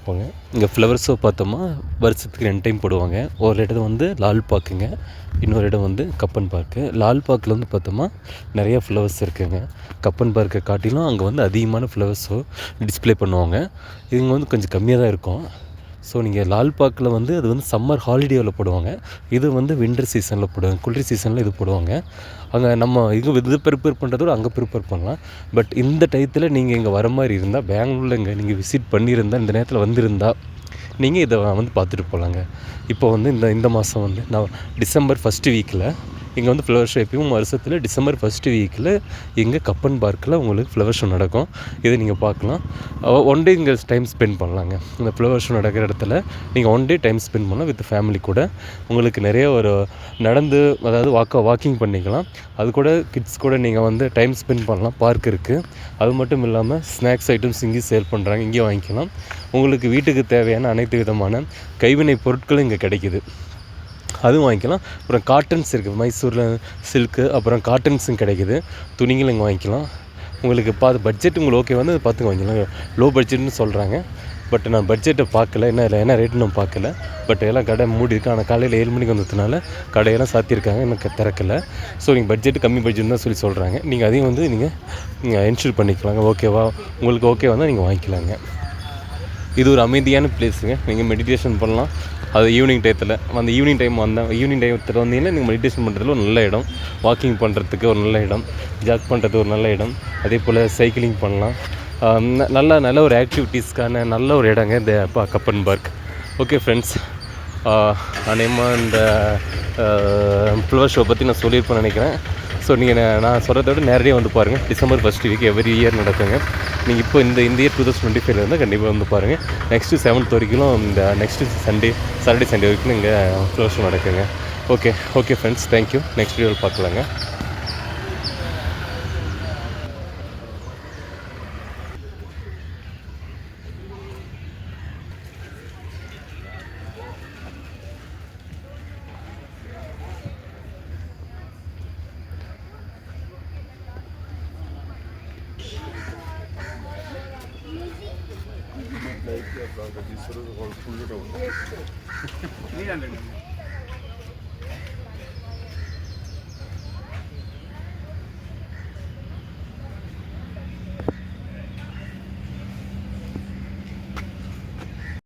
பார்ப்போங்க. இங்கே flower show பார்த்தோமா வருஷத்துக்கு 2 டைம் போடுவாங்க. ஒரு இடம் வந்து லால் பார்க்குங்க, இன்னொரு இடம் வந்து கப்பன் பார்க்கு. லால் பார்க்கில் வந்து பார்த்தோமா நிறையா ஃப்ளவர்ஸ் இருக்குதுங்க. கப்பன் பார்க்கை காட்டிலும் அங்கே வந்து அதிகமான ஃப்ளவர் ஷோ டிஸ்ப்ளே பண்ணுவாங்க. இவங்க வந்து கொஞ்சம் கம்மியாக தான் இருக்கும். ஸோ நீங்கள் லால் பார்க்கில் வந்து அது வந்து சம்மர் ஹாலிடேவில் போடுவாங்க. இது வந்து வின்டர் சீசனில் போடுவாங்க, குளிர் சீசனில் இது போடுவாங்க. அங்கே நம்ம இது ப்ரிப்பேர் பண்ணுறதோட அங்கே ப்ரிப்பேர் பண்ணலாம். பட் இந்த டயத்தில் நீங்கள் இங்கே வர மாதிரி இருந்தால், பெங்களூரில் இங்கே நீங்கள் விசிட் பண்ணியிருந்தால், இந்த நேரத்தில் வந்திருந்தால் நீங்கள் இதை வந்து பார்த்துட்டு போகலாங்க. இப்போ வந்து இந்த மாதம் வந்து நான் டிசம்பர் ஃபஸ்ட்டு வீக்கில் இங்கே வந்து ஃப்ளவர் ஷோ எப்பயும் வருஷத்தில் டிசம்பர் ஃபஸ்ட்டு வீக்கில் இங்கே கப்பன் பார்க்கில் உங்களுக்கு ஃப்ளவர் ஷோ நடக்கும். இதை நீங்கள் பார்க்கலாம். ஒன் டே இங்கே டைம் ஸ்பெண்ட் பண்ணலாங்க. இந்த ஃப்ளவர் ஷோ நடக்கிற இடத்துல நீங்கள் ஒன் டே டைம் ஸ்பெண்ட் பண்ணலாம் வித் ஃபேமிலி கூட. உங்களுக்கு நிறைய ஒரு நடந்து, அதாவது வாக்கிங் பண்ணிக்கலாம். அது கூட கிட்ஸ் கூட நீங்கள் வந்து டைம் ஸ்பெண்ட் பண்ணலாம். பார்க் இருக்குது. அது மட்டும் இல்லாமல் ஸ்நாக்ஸ் ஐட்டம்ஸ் இங்கேயும் சேல் பண்ணுறாங்க, இங்கேயே வாங்கிக்கலாம். உங்களுக்கு வீட்டுக்கு தேவையான அனைத்து விதமான கைவினை பொருட்களும் இங்கே கிடைக்கிது, அதுவும் வாங்கிக்கலாம். அப்புறம் காட்டன்ஸ் இருக்குது, மைசூரில் சில்க்கு, அப்புறம் காட்டன்ஸும் கிடைக்கிது, துணிகளும் இங்கே வாங்கிக்கலாம். உங்களுக்கு பட்ஜெட் உங்களுக்கு ஓகே வந்து பார்த்து வாங்கிக்கலாம். லோ பட்ஜெட்னு சொல்கிறாங்க, பட் நான் பட்ஜெட்டை பார்க்கல, என்ன ரேட்டு நான் பார்க்கல. பட் எல்லாம் கடை மூடி இருக்கு. ஆனால் காலையில் 7 மணிக்கு வந்ததுனால கடையெல்லாம் சாத்தியிருக்காங்க, எனக்கு திறக்கலை. ஸோ நீங்கள் பட்ஜெட்டு கம்மி பட்ஜெட் தான் சொல்கிறாங்க. நீங்கள் அதையும் வந்து நீங்கள் என்ஷூர் பண்ணிக்கலாங்க. ஓகேவா, உங்களுக்கு ஓகே வந்தால் நீங்கள் வாங்கிக்கலாங்க. இது ஒரு அமைதியான பிளேஸுங்க. நீங்கள் மெடிடேஷன் பண்ணலாம். அது ஈவினிங் டயத்தில் அந்த ஈவினிங் டயத்தில் வந்தீங்கன்னா நீங்கள் மெடிடேஷன் பண்ணுறதுல ஒரு நல்ல இடம், வாக்கிங் பண்ணுறதுக்கு ஒரு நல்ல இடம், ஜாக் பண்ணுறதுக்கு ஒரு நல்ல இடம், அதே போல் சைக்கிளிங் பண்ணலாம். நல்ல ஒரு ஆக்டிவிட்டீஸ்க்கான நல்ல ஒரு இடங்க இந்த கப்பன் பார்க். ஓகே ஃப்ரெண்ட்ஸ், அநேகமாக இந்த ஃப்ளவர் ஷோ பற்றி நான் சொல்லியிருப்பேன்னு நினைக்கிறேன். ஸோ நீங்கள் நான் சொல்கிறத விட நேரடியாக வந்து பாருங்கள். December first week every year நடக்குங்க. நீங்கள் இப்போ இந்த இயர் 2025 இருந்தால் கண்டிப்பாக வந்து பாருங்கள். நெக்ஸ்ட்டு 7th வரைக்கும் இந்த நெக்ஸ்ட்டு சாட்டர்டே சண்டே வரைக்கும் இங்கே ஃப்ளவர் ஷோ நடக்குங்க. Okay friends, thank you. நெக்ஸ்ட் வீடியோவில் பார்க்கலாங்க. Like your brother, this is all full of